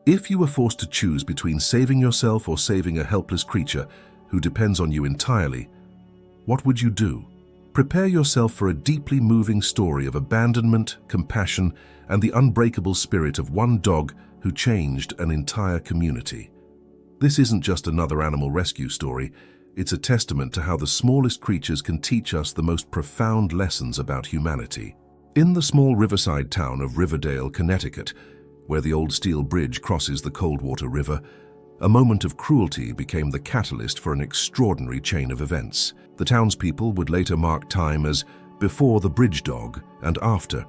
If you were forced to choose between saving yourself or saving a helpless creature who depends on you entirely, what would you do? Prepare yourself for a deeply moving story of abandonment, compassion, and the unbreakable spirit of one dog who changed an entire community. This isn't just another animal rescue story, it's a testament to how the smallest creatures can teach us the most profound lessons about humanity. In the small riverside town of Riverdale, Connecticut, where the old steel bridge crosses the Coldwater River, a moment of cruelty became the catalyst for an extraordinary chain of events. The townspeople would later mark time as before the bridge dog and after.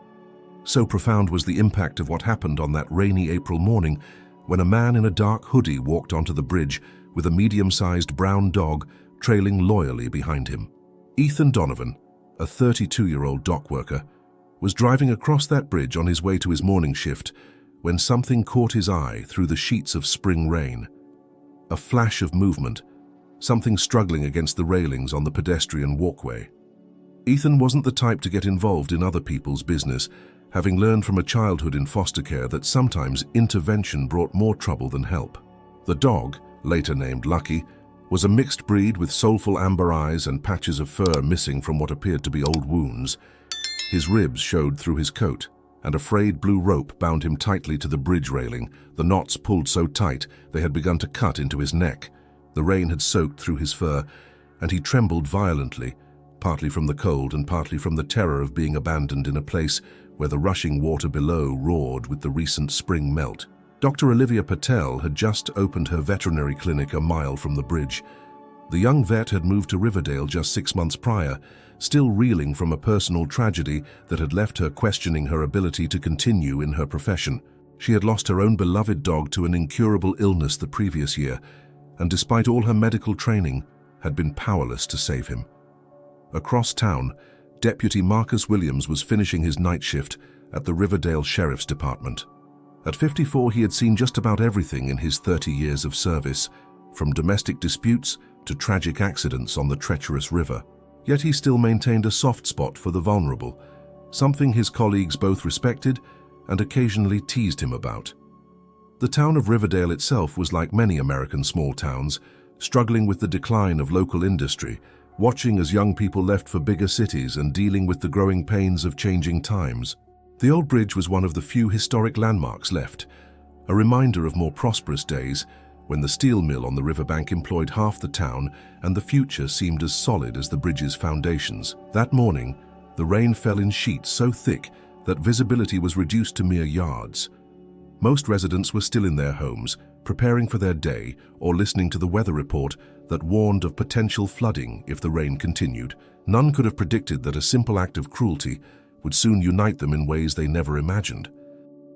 So profound was the impact of what happened on that rainy April morning when a man in a dark hoodie walked onto the bridge with a medium-sized brown dog trailing loyally behind him. Ethan Donovan, a 32-year-old dock worker, was driving across that bridge on his way to his morning shift when something caught his eye through the sheets of spring rain. A flash of movement, something struggling against the railings on the pedestrian walkway. Ethan wasn't the type to get involved in other people's business, having learned from a childhood in foster care that sometimes intervention brought more trouble than help. The dog, later named Lucky, was a mixed breed with soulful amber eyes and patches of fur missing from what appeared to be old wounds. His ribs showed through his coat, and a frayed blue rope bound him tightly to the bridge railing, the knots pulled so tight they had begun to cut into his neck. The rain had soaked through his fur, and he trembled violently, partly from the cold and partly from the terror of being abandoned in a place where the rushing water below roared with the recent spring melt. Dr. Olivia Patel had just opened her veterinary clinic a mile from the bridge. The young vet had moved to Riverdale just 6 months prior, still reeling from a personal tragedy that had left her questioning her ability to continue in her profession. She had lost her own beloved dog to an incurable illness the previous year, and despite all her medical training, had been powerless to save him. Across town, Deputy Marcus Williams was finishing his night shift at the Riverdale Sheriff's Department. At 54, he had seen just about everything in his 30 years of service, from domestic disputes to tragic accidents on the treacherous river. Yet he still maintained a soft spot for the vulnerable, something his colleagues both respected and occasionally teased him about. The town of Riverdale itself was like many American small towns, struggling with the decline of local industry, watching as young people left for bigger cities and dealing with the growing pains of changing times. The old bridge was one of the few historic landmarks left, a reminder of more prosperous days when the steel mill on the riverbank employed half the town and the future seemed as solid as the bridge's foundations. That morning, the rain fell in sheets so thick that visibility was reduced to mere yards. Most residents were still in their homes, preparing for their day or listening to the weather report that warned of potential flooding if the rain continued. None could have predicted that a simple act of cruelty would soon unite them in ways they never imagined.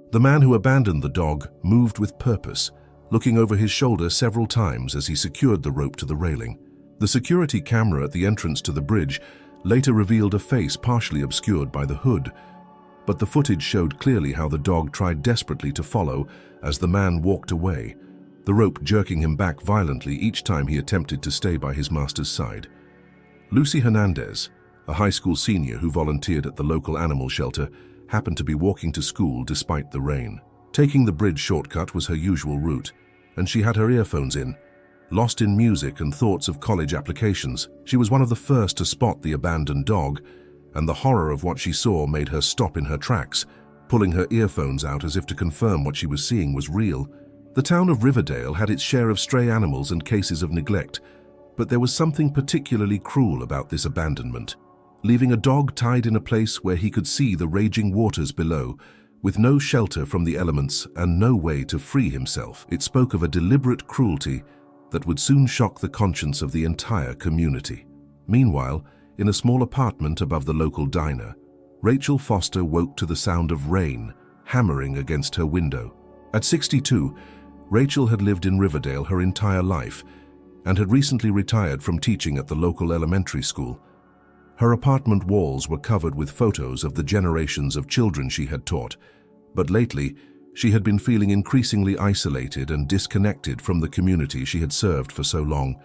The man who abandoned the dog moved with purpose, looking over his shoulder several times as he secured the rope to the railing. The security camera at the entrance to the bridge later revealed a face partially obscured by the hood, but the footage showed clearly how the dog tried desperately to follow as the man walked away, the rope jerking him back violently each time he attempted to stay by his master's side. Lucy Hernandez, a high school senior who volunteered at the local animal shelter, happened to be walking to school despite the rain. Taking the bridge shortcut was her usual route, and she had her earphones in, lost in music and thoughts of college applications. She was one of the first to spot the abandoned dog, and the horror of what she saw made her stop in her tracks, pulling her earphones out as if to confirm what she was seeing was real. The town of Riverdale had its share of stray animals and cases of neglect, but there was something particularly cruel about this abandonment. Leaving a dog tied in a place where he could see the raging waters below, with no shelter from the elements and no way to free himself, it spoke of a deliberate cruelty that would soon shock the conscience of the entire community. Meanwhile, in a small apartment above the local diner, Rachel Foster woke to the sound of rain hammering against her window. At 62, Rachel had lived in Riverdale her entire life and had recently retired from teaching at the local elementary school. Her apartment walls were covered with photos of the generations of children she had taught, but lately she had been feeling increasingly isolated and disconnected from the community she had served for so long.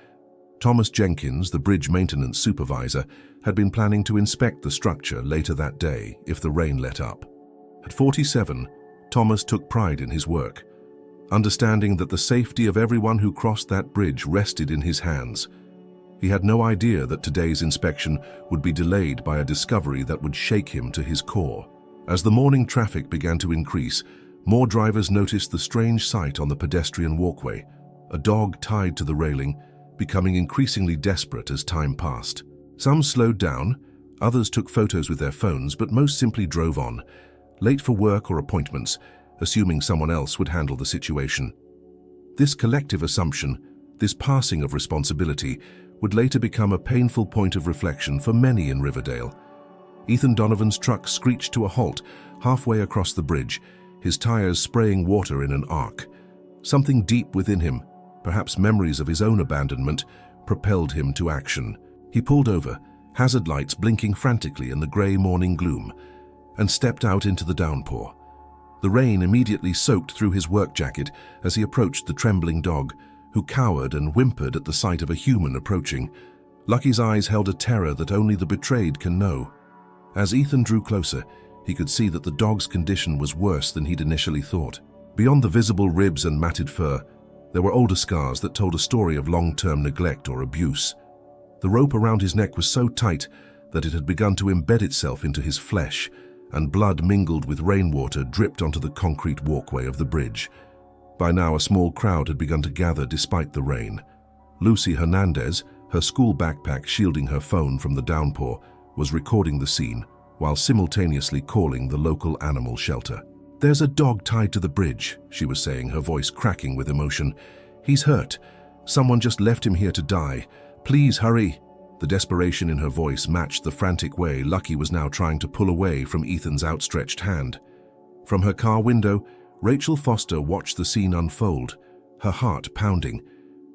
Thomas Jenkins, the bridge maintenance supervisor, had been planning to inspect the structure later that day if the rain let up. At 47, Thomas took pride in his work. understanding that the safety of everyone who crossed that bridge rested in his hands. He had no idea that today's inspection would be delayed by a discovery that would shake him to his core. As the morning traffic began to increase, more drivers noticed the strange sight on the pedestrian walkway, a dog tied to the railing, becoming increasingly desperate as time passed. Some slowed down, others took photos with their phones, but most simply drove on, late for work or appointments, assuming someone else would handle the situation. This collective assumption, this passing of responsibility, would later become a painful point of reflection for many in Riverdale. Ethan Donovan's truck screeched to a halt halfway across the bridge, his tires spraying water in an arc. Something deep within him, perhaps memories of his own abandonment, propelled him to action. He pulled over, hazard lights blinking frantically in the grey morning gloom, and stepped out into the downpour. The rain immediately soaked through his work jacket as he approached the trembling dog, who cowered and whimpered at the sight of a human approaching. Lucky's eyes held a terror that only the betrayed can know. As Ethan drew closer, he could see that the dog's condition was worse than he'd initially thought. Beyond the visible ribs and matted fur, there were older scars that told a story of long-term neglect or abuse. The rope around his neck was so tight that it had begun to embed itself into his flesh, and blood mingled with rainwater dripped onto the concrete walkway of the bridge. By now, a small crowd had begun to gather despite the rain. Lucy Hernandez, her school backpack shielding her phone from the downpour, was recording the scene while simultaneously calling the local animal shelter. "There's a dog tied to the bridge," she was saying, her voice cracking with emotion. "He's hurt. Someone just left him here to die. Please hurry." The desperation in her voice matched the frantic way Lucky was now trying to pull away from Ethan's outstretched hand. From her car window, Rachel Foster watched the scene unfold, her heart pounding.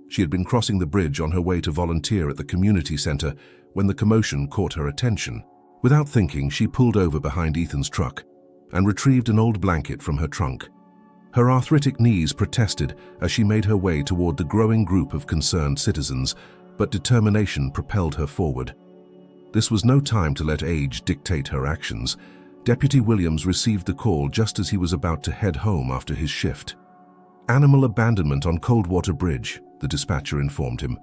She had been crossing the bridge on her way to volunteer at the community center when the commotion caught her attention. Without thinking, she pulled over behind Ethan's truck and retrieved an old blanket from her trunk. Her arthritic knees protested as she made her way toward the growing group of concerned citizens, but determination propelled her forward. This was no time to let age dictate her actions. Deputy Williams received the call just as he was about to head home after his shift. "Animal abandonment on Coldwater Bridge," the dispatcher informed him.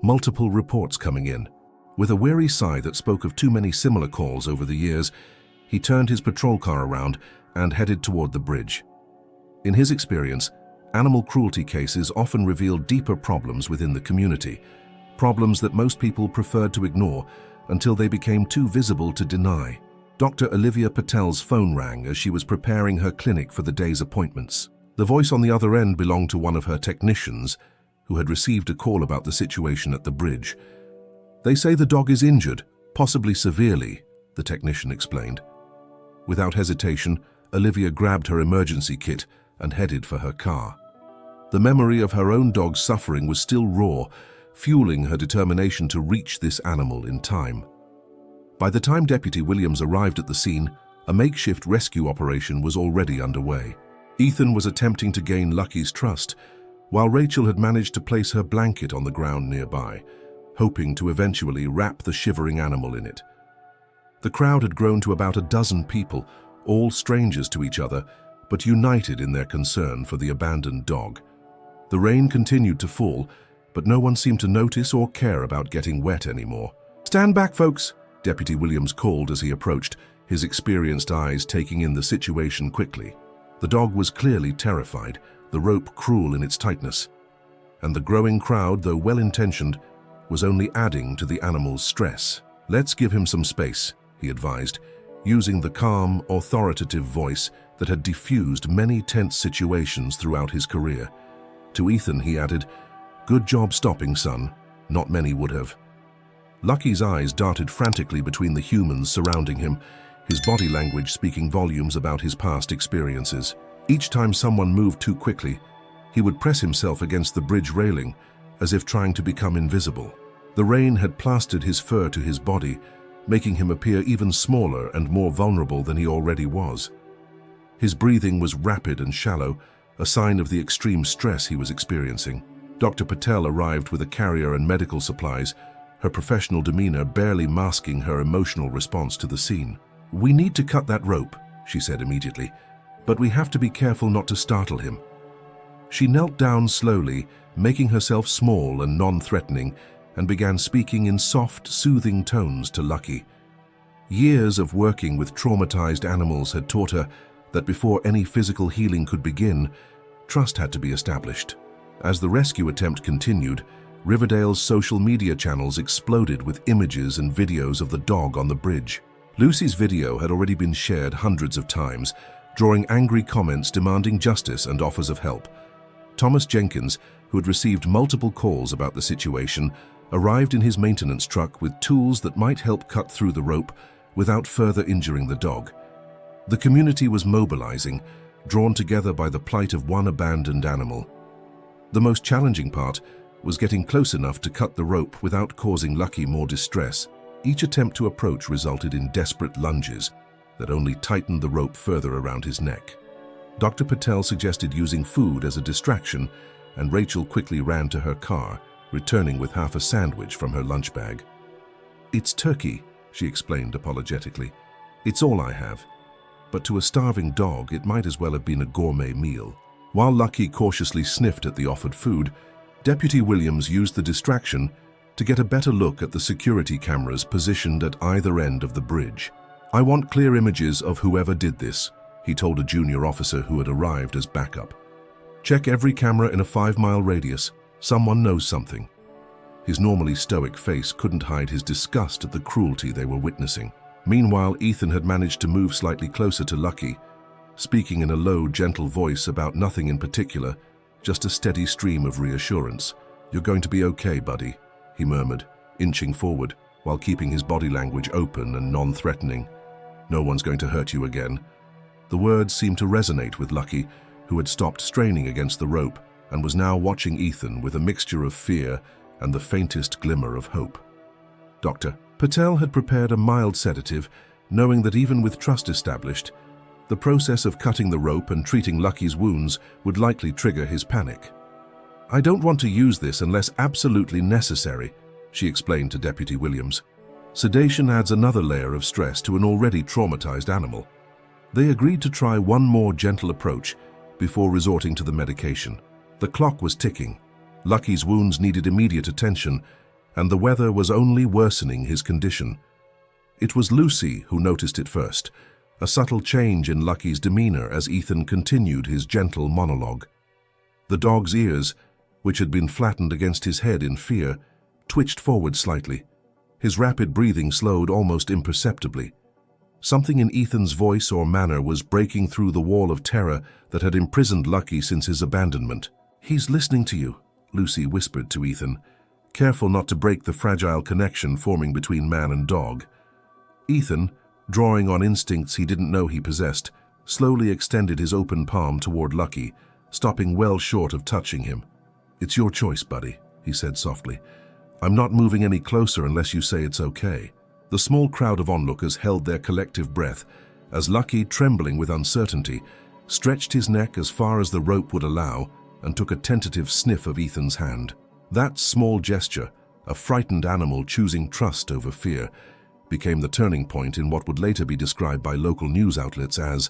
Multiple reports coming in. With a weary sigh that spoke of too many similar calls over the years, he turned his patrol car around and headed toward the bridge. In his experience, animal cruelty cases often reveal deeper problems within the community, problems that most people preferred to ignore until they became too visible to deny. Dr. Olivia Patel's phone rang as she was preparing her clinic for the day's appointments. The voice on the other end belonged to one of her technicians, who had received a call about the situation at the bridge. "They say the dog is injured, possibly severely," the technician explained. Without hesitation, Olivia grabbed her emergency kit and headed for her car. The memory of her own dog's suffering was still raw, fueling her determination to reach this animal in time. By the time Deputy Williams arrived at the scene, a makeshift rescue operation was already underway. Ethan was attempting to gain Lucky's trust, while Rachel had managed to place her blanket on the ground nearby, hoping to eventually wrap the shivering animal in it. The crowd had grown to about a dozen people, all strangers to each other, but united in their concern for the abandoned dog. The rain continued to fall, but no one seemed to notice or care about getting wet anymore. "Stand back, folks," Deputy Williams called as he approached, his experienced eyes taking in the situation quickly. The dog was clearly terrified, the rope cruel in its tightness. And the growing crowd, though well-intentioned, was only adding to the animal's stress. "Let's give him some space," he advised, using the calm, authoritative voice that had diffused many tense situations throughout his career. To Ethan, he added, "Good job stopping, son. Not many would have." Lucky's eyes darted frantically between the humans surrounding him, his body language speaking volumes about his past experiences. Each time someone moved too quickly, he would press himself against the bridge railing, as if trying to become invisible. The rain had plastered his fur to his body, making him appear even smaller and more vulnerable than he already was. His breathing was rapid and shallow, a sign of the extreme stress he was experiencing. Dr. Patel arrived with a carrier and medical supplies, her professional demeanor barely masking her emotional response to the scene. "We need to cut that rope," she said immediately, "but we have to be careful not to startle him." She knelt down slowly, making herself small and non-threatening, and began speaking in soft, soothing tones to Lucky. Years of working with traumatized animals had taught her that before any physical healing could begin, trust had to be established. As the rescue attempt continued, Riverdale's social media channels exploded with images and videos of the dog on the bridge. Lucy's video had already been shared hundreds of times, drawing angry comments demanding justice and offers of help. Thomas Jenkins, who had received multiple calls about the situation, arrived in his maintenance truck with tools that might help cut through the rope without further injuring the dog. The community was mobilizing, drawn together by the plight of one abandoned animal. The most challenging part was getting close enough to cut the rope without causing Lucky more distress. Each attempt to approach resulted in desperate lunges that only tightened the rope further around his neck. Dr. Patel suggested using food as a distraction, and Rachel quickly ran to her car, returning with half a sandwich from her lunch bag. "It's turkey," she explained apologetically. "It's all I have. But to a starving dog, it might as well have been a gourmet meal." While Lucky cautiously sniffed at the offered food, Deputy Williams used the distraction to get a better look at the security cameras positioned at either end of the bridge. "I want clear images of whoever did this," he told a junior officer who had arrived as backup. "Check every camera in a 5-mile radius. Someone knows something." His normally stoic face couldn't hide his disgust at the cruelty they were witnessing. Meanwhile, Ethan had managed to move slightly closer to Lucky, speaking in a low, gentle voice about nothing in particular, just a steady stream of reassurance. "You're going to be okay, buddy," he murmured, inching forward while keeping his body language open and non-threatening. "No one's going to hurt you again." The words seemed to resonate with Lucky, who had stopped straining against the rope and was now watching Ethan with a mixture of fear and the faintest glimmer of hope. Dr. Patel had prepared a mild sedative, knowing that even with trust established, the process of cutting the rope and treating Lucky's wounds would likely trigger his panic. "I don't want to use this unless absolutely necessary," she explained to Deputy Williams. "Sedation adds another layer of stress to an already traumatized animal." They agreed to try one more gentle approach before resorting to the medication. The clock was ticking. Lucky's wounds needed immediate attention, and the weather was only worsening his condition. It was Lucy who noticed it first, a subtle change in Lucky's demeanor as Ethan continued his gentle monologue. The dog's ears, which had been flattened against his head in fear, twitched forward slightly. His rapid breathing slowed almost imperceptibly. Something in Ethan's voice or manner was breaking through the wall of terror that had imprisoned Lucky since his abandonment. "He's listening to you," Lucy whispered to Ethan, careful not to break the fragile connection forming between man and dog. Ethan, drawing on instincts he didn't know he possessed, slowly extended his open palm toward Lucky, stopping well short of touching him. "It's your choice, buddy," he said softly. "I'm not moving any closer unless you say it's okay." The small crowd of onlookers held their collective breath as Lucky, trembling with uncertainty, stretched his neck as far as the rope would allow and took a tentative sniff of Ethan's hand. That small gesture, a frightened animal choosing trust over fear, became the turning point in what would later be described by local news outlets as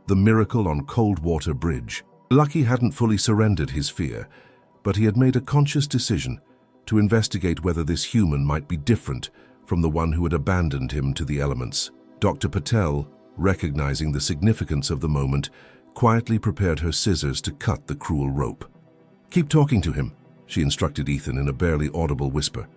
the miracle on Coldwater Bridge. Lucky hadn't fully surrendered his fear, but he had made a conscious decision to investigate whether this human might be different from the one who had abandoned him to the elements. Dr. Patel, recognizing the significance of the moment, quietly prepared her scissors to cut the cruel rope. "Keep talking to him," she instructed Ethan in a barely audible whisper.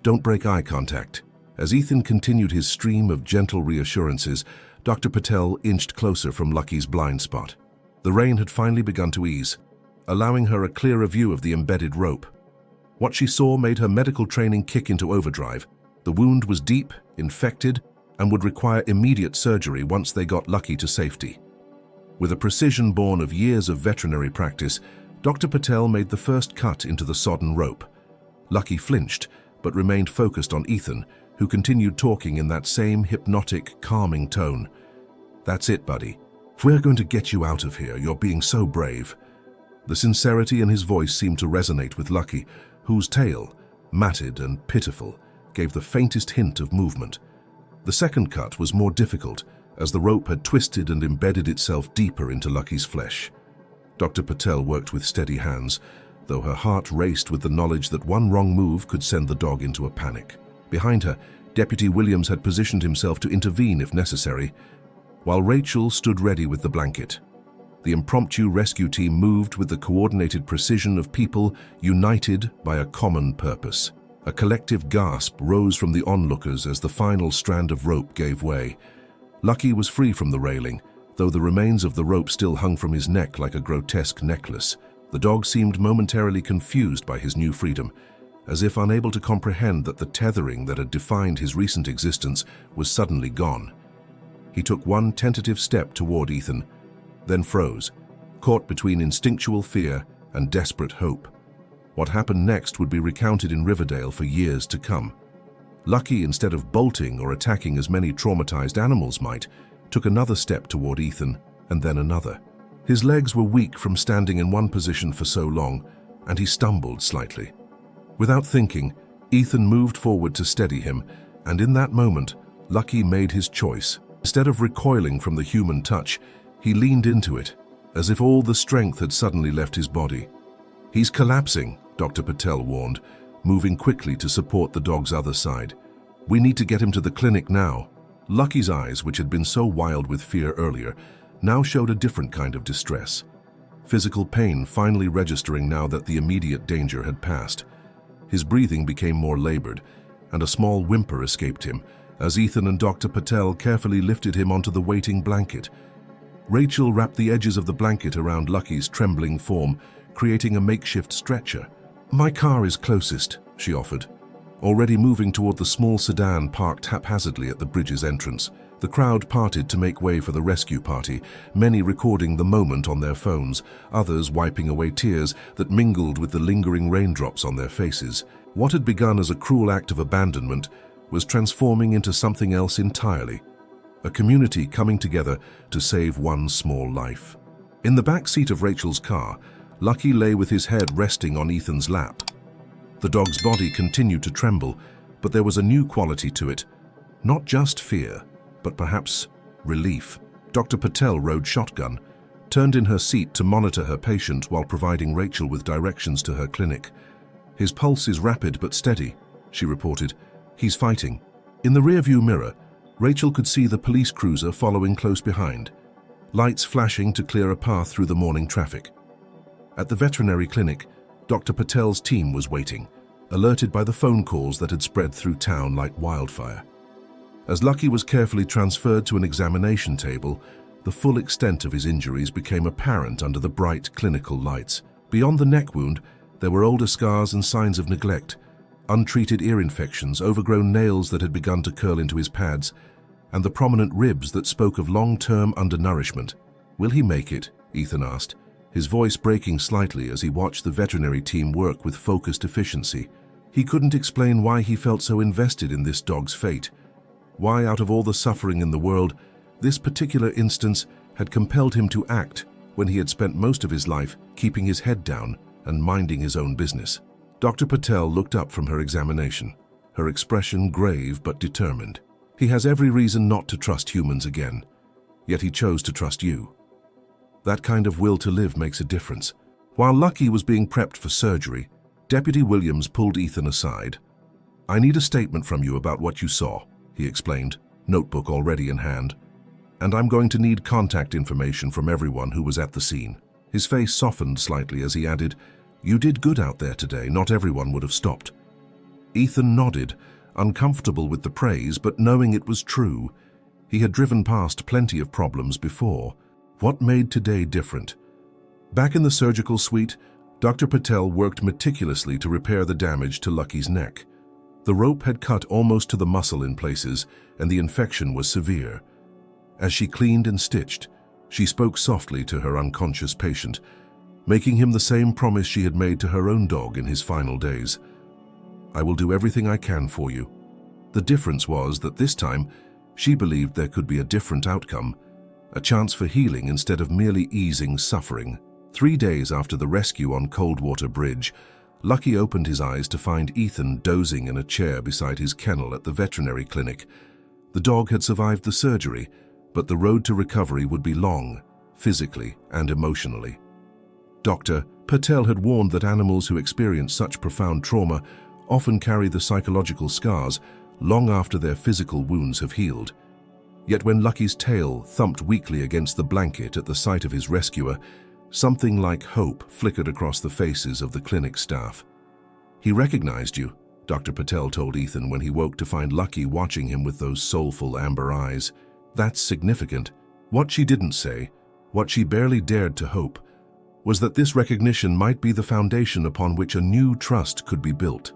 "Don't break eye contact." As Ethan continued his stream of gentle reassurances, Dr. Patel inched closer from Lucky's blind spot. The rain had finally begun to ease, allowing her a clearer view of the embedded rope. What she saw made her medical training kick into overdrive. The wound was deep, infected, and would require immediate surgery once they got Lucky to safety. With a precision born of years of veterinary practice, Dr. Patel made the first cut into the sodden rope. Lucky flinched, but remained focused on Ethan, who continued talking in that same hypnotic, calming tone. "That's it, buddy. If we're going to get you out of here, you're being so brave." The sincerity in his voice seemed to resonate with Lucky, whose tail, matted and pitiful, gave the faintest hint of movement. The second cut was more difficult, as the rope had twisted and embedded itself deeper into Lucky's flesh. Dr. Patel worked with steady hands, though her heart raced with the knowledge that one wrong move could send the dog into a panic. Behind her, Deputy Williams had positioned himself to intervene if necessary, while Rachel stood ready with the blanket. The impromptu rescue team moved with the coordinated precision of people united by a common purpose. A collective gasp rose from the onlookers as the final strand of rope gave way. Lucky was free from the railing, though the remains of the rope still hung from his neck like a grotesque necklace. The dog seemed momentarily confused by his new freedom, as if unable to comprehend that the tethering that had defined his recent existence was suddenly gone. He took one tentative step toward Ethan, then froze, caught between instinctual fear and desperate hope. What happened next would be recounted in Riverdale for years to come. Lucky, instead of bolting or attacking as many traumatized animals might, took another step toward Ethan, and then another. His legs were weak from standing in one position for so long, and he stumbled slightly. Without thinking, Ethan moved forward to steady him, and in that moment, Lucky made his choice. Instead of recoiling from the human touch, he leaned into it, as if all the strength had suddenly left his body. "He's collapsing," Dr. Patel warned, moving quickly to support the dog's other side. "We need to get him to the clinic now." Lucky's eyes, which had been so wild with fear earlier, now showed a different kind of distress. Physical pain finally registering now that the immediate danger had passed. His breathing became more labored, and a small whimper escaped him as Ethan and Dr. Patel carefully lifted him onto the waiting blanket. Rachel wrapped the edges of the blanket around Lucky's trembling form, creating a makeshift stretcher. "My car is closest," she offered, already moving toward the small sedan parked haphazardly at the bridge's entrance. The crowd parted to make way for the rescue party, many recording the moment on their phones, others wiping away tears that mingled with the lingering raindrops on their faces. What had begun as a cruel act of abandonment was transforming into something else entirely. A community coming together to save one small life. In the back seat of Rachel's car, Lucky lay with his head resting on Ethan's lap. The dog's body continued to tremble, but there was a new quality to it. Not just fear, but perhaps relief. Dr. Patel rode shotgun, turned in her seat to monitor her patient while providing Rachel with directions to her clinic. "His pulse is rapid but steady," she reported. "He's fighting." In the rearview mirror, Rachel could see the police cruiser following close behind, lights flashing to clear a path through the morning traffic. At the veterinary clinic, Dr. Patel's team was waiting, alerted by the phone calls that had spread through town like wildfire. As Lucky was carefully transferred to an examination table, the full extent of his injuries became apparent under the bright clinical lights. Beyond the neck wound, there were older scars and signs of neglect, untreated ear infections, overgrown nails that had begun to curl into his pads, and the prominent ribs that spoke of long-term undernourishment. "Will he make it?" Ethan asked, his voice breaking slightly as he watched the veterinary team work with focused efficiency. He couldn't explain why he felt so invested in this dog's fate, why, out of all the suffering in the world, this particular instance had compelled him to act when he had spent most of his life keeping his head down and minding his own business. Dr. Patel looked up from her examination, her expression grave but determined. "He has every reason not to trust humans again, yet he chose to trust you. That kind of will to live makes a difference." While Lucky was being prepped for surgery, Deputy Williams pulled Ethan aside. "I need a statement from you about what you saw," he explained, notebook already in hand. "And I'm going to need contact information from everyone who was at the scene." His face softened slightly as he added, "You did good out there today. Not everyone would have stopped." Ethan nodded, uncomfortable with the praise, but knowing it was true. He had driven past plenty of problems before. What made today different? Back in the surgical suite, Dr. Patel worked meticulously to repair the damage to Lucky's neck. The rope had cut almost to the muscle in places, and the infection was severe. As she cleaned and stitched, she spoke softly to her unconscious patient, making him the same promise she had made to her own dog in his final days. "I will do everything I can for you." The difference was that this time, she believed there could be a different outcome, a chance for healing instead of merely easing suffering. 3 days after the rescue on Coldwater Bridge, Lucky opened his eyes to find Ethan dozing in a chair beside his kennel at the veterinary clinic. The dog had survived the surgery, but the road to recovery would be long, physically and emotionally. Dr. Patel had warned that animals who experience such profound trauma often carry the psychological scars long after their physical wounds have healed. Yet when Lucky's tail thumped weakly against the blanket at the sight of his rescuer, something like hope flickered across the faces of the clinic staff. "He recognized you," Dr. Patel told Ethan when he woke to find Lucky watching him with those soulful amber eyes. "That's significant." What she didn't say, what she barely dared to hope, was that this recognition might be the foundation upon which a new trust could be built.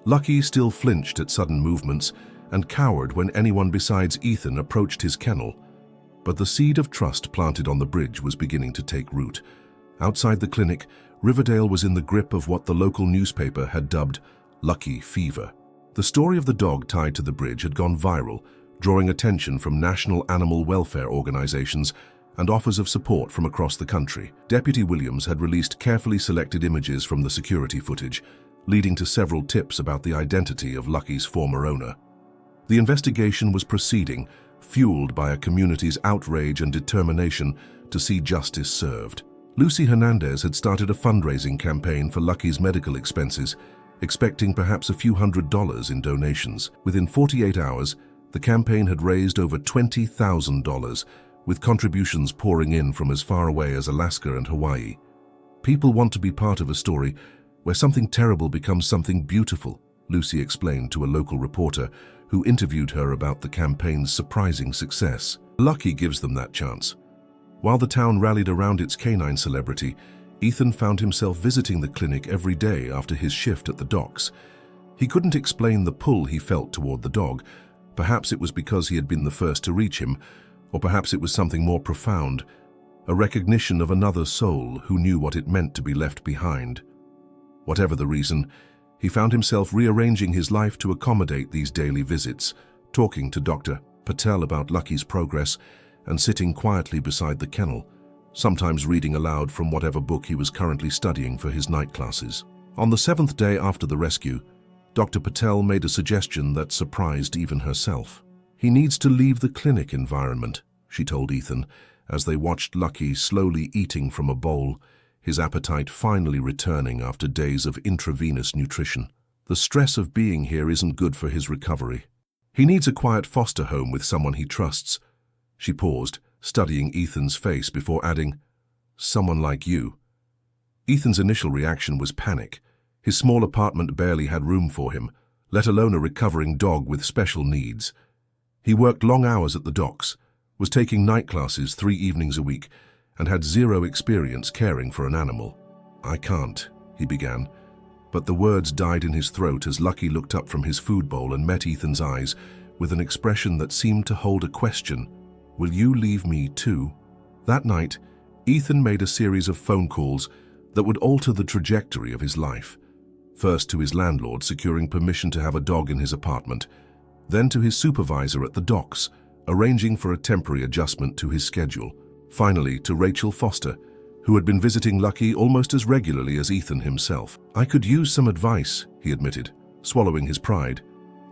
Lucky still flinched at sudden movements and cowered when anyone besides Ethan approached his kennel, but the seed of trust planted on the bridge was beginning to take root. Outside the clinic, Riverdale was in the grip of what the local newspaper had dubbed Lucky Fever. The story of the dog tied to the bridge had gone viral, drawing attention from national animal welfare organizations and offers of support from across the country. Deputy Williams had released carefully selected images from the security footage, leading to several tips about the identity of Lucky's former owner. The investigation was proceeding, fueled by a community's outrage and determination to see justice served. Lucy Hernandez had started a fundraising campaign for Lucky's medical expenses, expecting perhaps a few $100s in donations. Within 48 hours, the campaign had raised over $20,000, with contributions pouring in from as far away as Alaska and Hawaii. People want to be part of a story where something terrible becomes something beautiful, Lucy explained to a local reporter who interviewed her about the campaign's surprising success. Lucky gives them that chance. While the town rallied around its canine celebrity, Ethan found himself visiting the clinic every day after his shift at the docks. He couldn't explain the pull he felt toward the dog. Perhaps it was because he had been the first to reach him, or perhaps it was something more profound, a recognition of another soul who knew what it meant to be left behind. Whatever the reason, he found himself rearranging his life to accommodate these daily visits, talking to Dr. Patel about Lucky's progress, and sitting quietly beside the kennel, sometimes reading aloud from whatever book he was currently studying for his night classes. On the 7th day after the rescue, Dr. Patel made a suggestion that surprised even herself. "He needs to leave the clinic environment," she told Ethan, as they watched Lucky slowly eating from a bowl, his appetite finally returning after days of intravenous nutrition. "The stress of being here isn't good for his recovery. He needs a quiet foster home with someone he trusts." She paused, studying Ethan's face before adding, "Someone like you." Ethan's initial reaction was panic. His small apartment barely had room for him, let alone a recovering dog with special needs. He worked long hours at the docks, was taking night classes 3 evenings a week, and had zero experience caring for an animal. "I can't," he began, but the words died in his throat as Lucky looked up from his food bowl and met Ethan's eyes with an expression that seemed to hold a question. "Will you leave me too?" That night, Ethan made a series of phone calls that would alter the trajectory of his life. First to his landlord, securing permission to have a dog in his apartment, then to his supervisor at the docks, arranging for a temporary adjustment to his schedule. Finally, to Rachel Foster, who had been visiting Lucky almost as regularly as Ethan himself. "I could use some advice," he admitted, swallowing his pride.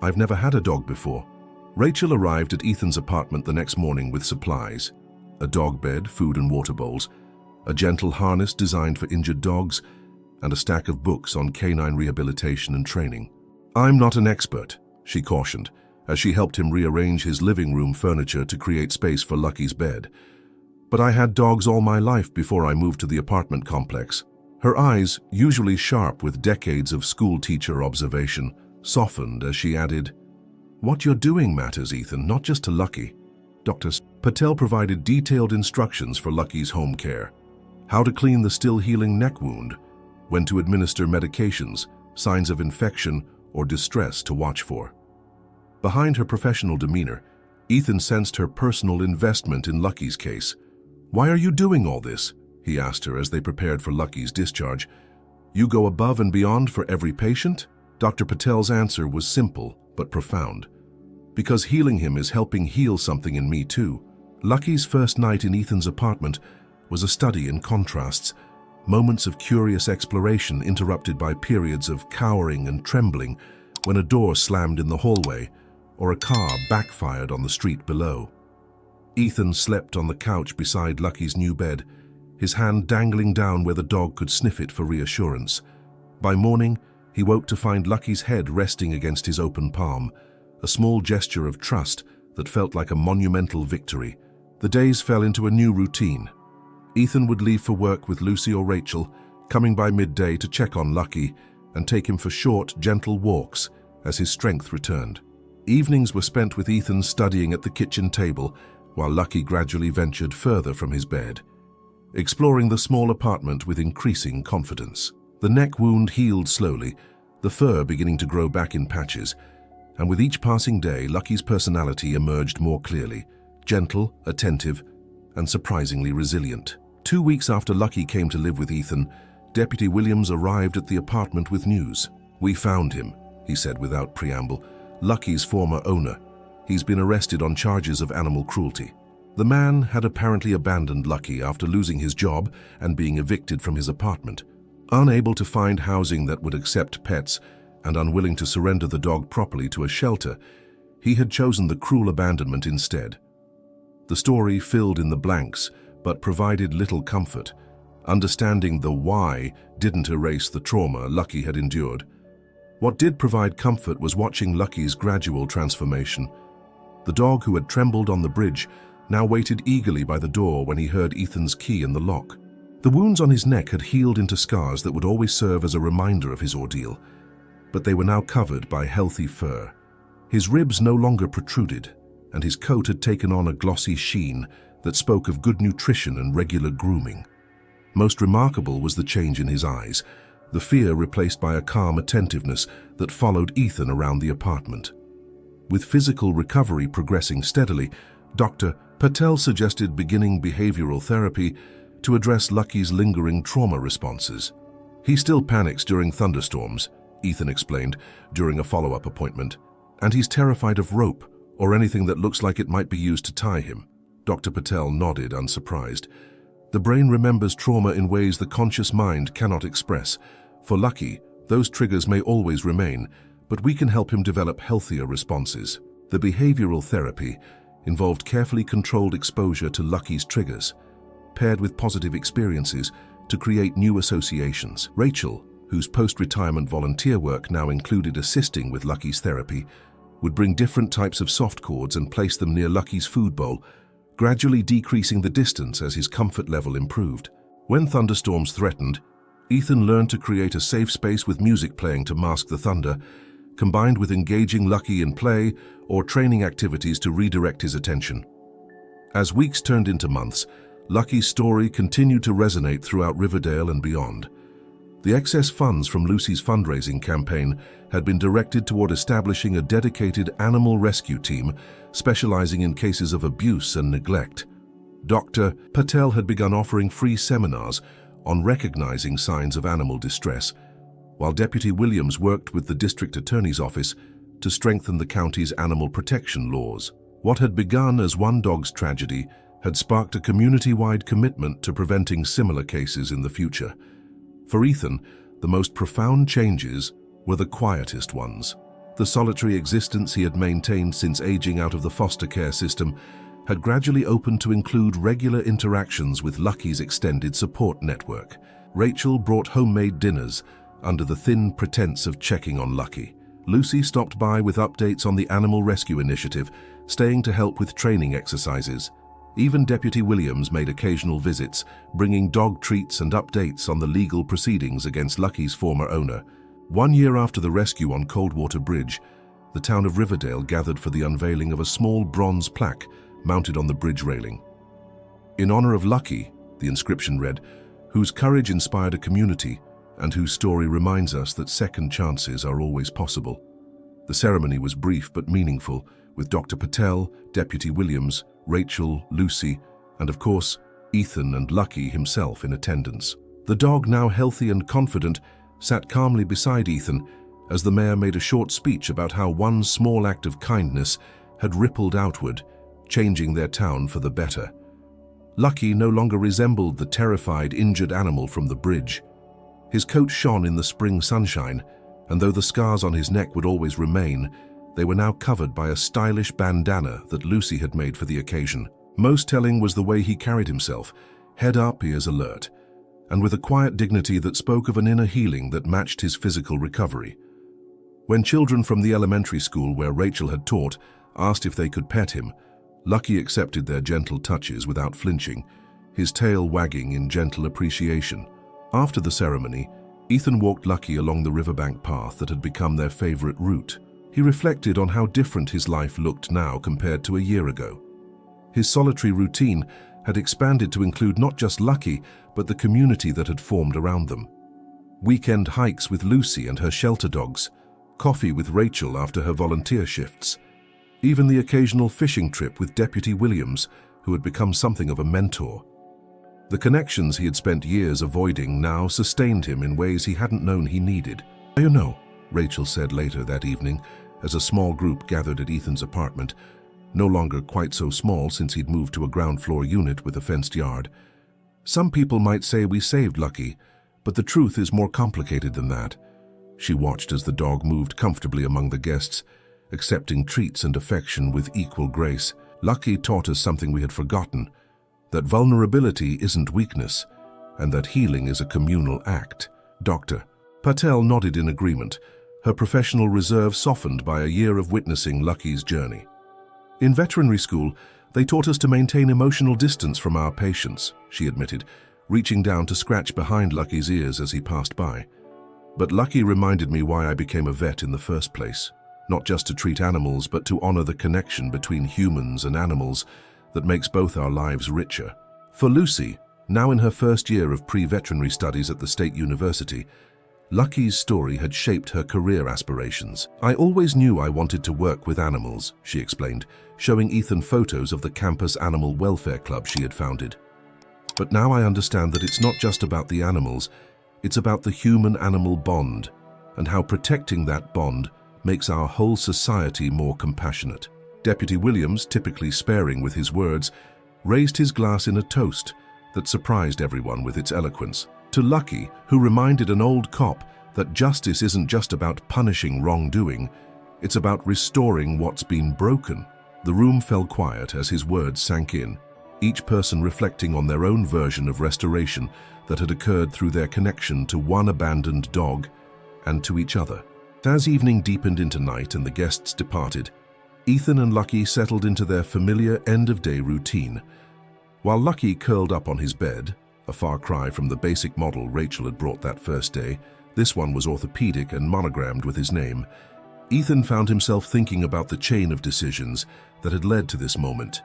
"I've never had a dog before." Rachel arrived at Ethan's apartment the next morning with supplies: a dog bed, food and water bowls, a gentle harness designed for injured dogs, and a stack of books on canine rehabilitation and training. "I'm not an expert," she cautioned, as she helped him rearrange his living room furniture to create space for Lucky's bed. "But I had dogs all my life before I moved to the apartment complex." Her eyes, usually sharp with decades of school teacher observation, softened as she added, "What you're doing matters, Ethan, not just to Lucky." Dr. Patel provided detailed instructions for Lucky's home care: how to clean the still-healing neck wound, when to administer medications, signs of infection or distress to watch for. Behind her professional demeanor, Ethan sensed her personal investment in Lucky's case. "Why are you doing all this?" he asked her as they prepared for Lucky's discharge. "You go above and beyond for every patient?" Dr. Patel's answer was simple but profound. "Because healing him is helping heal something in me too." Lucky's first night in Ethan's apartment was a study in contrasts, moments of curious exploration interrupted by periods of cowering and trembling when a door slammed in the hallway or a car backfired on the street below. Ethan slept on the couch beside Lucky's new bed, his hand dangling down where the dog could sniff it for reassurance. By morning, he woke to find Lucky's head resting against his open palm, a small gesture of trust that felt like a monumental victory. The days fell into a new routine. Ethan would leave for work with Lucy or Rachel, coming by midday to check on Lucky and take him for short, gentle walks as his strength returned. Evenings were spent with Ethan studying at the kitchen table, while Lucky gradually ventured further from his bed, exploring the small apartment with increasing confidence. The neck wound healed slowly, the fur beginning to grow back in patches, and with each passing day, Lucky's personality emerged more clearly, gentle, attentive, and surprisingly resilient. 2 weeks after Lucky came to live with Ethan, Deputy Williams arrived at the apartment with news. "We found him," he said without preamble. "Lucky's former owner. He's been arrested on charges of animal cruelty." The man had apparently abandoned Lucky after losing his job and being evicted from his apartment. Unable to find housing that would accept pets and unwilling to surrender the dog properly to a shelter, he had chosen the cruel abandonment instead. The story filled in the blanks, but provided little comfort. Understanding the why didn't erase the trauma Lucky had endured. What did provide comfort was watching Lucky's gradual transformation. The dog who had trembled on the bridge now waited eagerly by the door when he heard Ethan's key in the lock. The wounds on his neck had healed into scars that would always serve as a reminder of his ordeal, but they were now covered by healthy fur. His ribs no longer protruded, and his coat had taken on a glossy sheen that spoke of good nutrition and regular grooming. Most remarkable was the change in his eyes, the fear replaced by a calm attentiveness that followed Ethan around the apartment. With physical recovery progressing steadily, Dr. Patel suggested beginning behavioral therapy to address Lucky's lingering trauma responses. "He still panics during thunderstorms," Ethan explained during a follow-up appointment, "and he's terrified of rope or anything that looks like it might be used to tie him." Dr. Patel nodded, unsurprised. "The brain remembers trauma in ways the conscious mind cannot express. For Lucky, those triggers may always remain, but we can help him develop healthier responses." The behavioral therapy involved carefully controlled exposure to Lucky's triggers, paired with positive experiences to create new associations. Rachel, whose post-retirement volunteer work now included assisting with Lucky's therapy, would bring different types of soft cords and place them near Lucky's food bowl, gradually decreasing the distance as his comfort level improved. When thunderstorms threatened, Ethan learned to create a safe space with music playing to mask the thunder, combined with engaging Lucky in play or training activities to redirect his attention. As weeks turned into months, Lucky's story continued to resonate throughout Riverdale and beyond. The excess funds from Lucy's fundraising campaign had been directed toward establishing a dedicated animal rescue team specializing in cases of abuse and neglect. Dr. Patel had begun offering free seminars on recognizing signs of animal distress, while Deputy Williams worked with the district attorney's office to strengthen the county's animal protection laws. What had begun as one dog's tragedy had sparked a community-wide commitment to preventing similar cases in the future. For Ethan, the most profound changes were the quietest ones. The solitary existence he had maintained since aging out of the foster care system had gradually opened to include regular interactions with Lucky's extended support network. Rachel brought homemade dinners under the thin pretense of checking on Lucky. Lucy stopped by with updates on the Animal Rescue Initiative, staying to help with training exercises. Even Deputy Williams made occasional visits, bringing dog treats and updates on the legal proceedings against Lucky's former owner. 1 year after the rescue on Coldwater Bridge, the town of Riverdale gathered for the unveiling of a small bronze plaque mounted on the bridge railing. "In honor of Lucky," the inscription read, "whose courage inspired a community and whose story reminds us that second chances are always possible." The ceremony was brief but meaningful, with Dr. Patel, Deputy Williams, Rachel, Lucy, and of course, Ethan and Lucky himself in attendance. The dog, now healthy and confident, sat calmly beside Ethan as the mayor made a short speech about how one small act of kindness had rippled outward, changing their town for the better. Lucky no longer resembled the terrified, injured animal from the bridge. His coat shone in the spring sunshine, and though the scars on his neck would always remain, they were now covered by a stylish bandana that Lucy had made for the occasion. Most telling was the way he carried himself, head up, ears alert, and with a quiet dignity that spoke of an inner healing that matched his physical recovery. When children from the elementary school where Rachel had taught asked if they could pet him, Lucky accepted their gentle touches without flinching, his tail wagging in gentle appreciation. After the ceremony, Ethan walked Lucky along the riverbank path that had become their favorite route. He reflected on how different his life looked now compared to a year ago. His solitary routine had expanded to include not just Lucky, but the community that had formed around them. Weekend hikes with Lucy and her shelter dogs, coffee with Rachel after her volunteer shifts, even the occasional fishing trip with Deputy Williams, who had become something of a mentor. The connections he had spent years avoiding now sustained him in ways he hadn't known he needed. "You know," Rachel said later that evening, as a small group gathered at Ethan's apartment, no longer quite so small since he'd moved to a ground-floor unit with a fenced yard. "Some people might say we saved Lucky, but the truth is more complicated than that." She watched as the dog moved comfortably among the guests, accepting treats and affection with equal grace. "Lucky taught us something we had forgotten, that vulnerability isn't weakness, and that healing is a communal act." Dr. Patel nodded in agreement, her professional reserve softened by a year of witnessing Lucky's journey. "In veterinary school, they taught us to maintain emotional distance from our patients," she admitted, reaching down to scratch behind Lucky's ears as he passed by. "But Lucky reminded me why I became a vet in the first place, not just to treat animals, but to honor the connection between humans and animals that makes both our lives richer." For Lucy, now in her first year of pre-veterinary studies at the State University, Lucky's story had shaped her career aspirations. "I always knew I wanted to work with animals," she explained, showing Ethan photos of the campus animal welfare club she had founded. "But now I understand that it's not just about the animals, it's about the human-animal bond, and how protecting that bond makes our whole society more compassionate." Deputy Williams, typically sparing with his words, raised his glass in a toast that surprised everyone with its eloquence. To Lucky, who reminded an old cop that justice isn't just about punishing wrongdoing, it's about restoring what's been broken. The room fell quiet as his words sank in, each person reflecting on their own version of restoration that had occurred through their connection to one abandoned dog and to each other. As evening deepened into night and the guests departed, Ethan and Lucky settled into their familiar end-of-day routine. While Lucky curled up on his bed, a far cry from the basic model Rachel had brought that first day, this one was orthopedic and monogrammed with his name, Ethan found himself thinking about the chain of decisions that had led to this moment.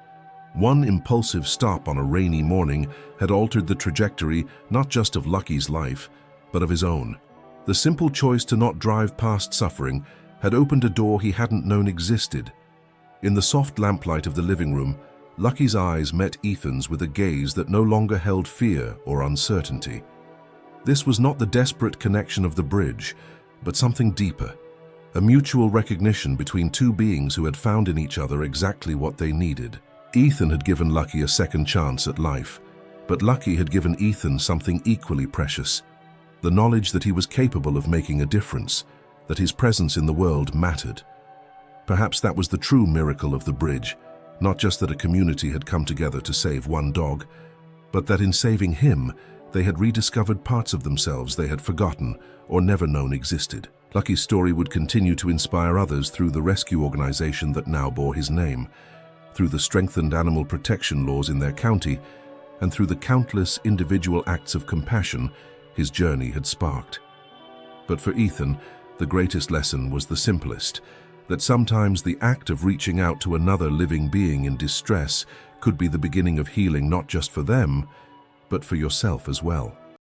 One impulsive stop on a rainy morning had altered the trajectory not just of Lucky's life, but of his own. The simple choice to not drive past suffering had opened a door he hadn't known existed. In the soft lamplight of the living room, Lucky's eyes met Ethan's with a gaze that no longer held fear or uncertainty. This was not the desperate connection of the bridge, but something deeper, a mutual recognition between two beings who had found in each other exactly what they needed. Ethan had given Lucky a second chance at life, but Lucky had given Ethan something equally precious, the knowledge that he was capable of making a difference, that his presence in the world mattered. Perhaps that was the true miracle of the bridge, not just that a community had come together to save one dog, but that in saving him, they had rediscovered parts of themselves they had forgotten or never known existed. Lucky's story would continue to inspire others through the rescue organization that now bore his name, through the strengthened animal protection laws in their county, and through the countless individual acts of compassion his journey had sparked. But for Ethan, the greatest lesson was the simplest, that sometimes the act of reaching out to another living being in distress could be the beginning of healing not just for them, but for yourself as well.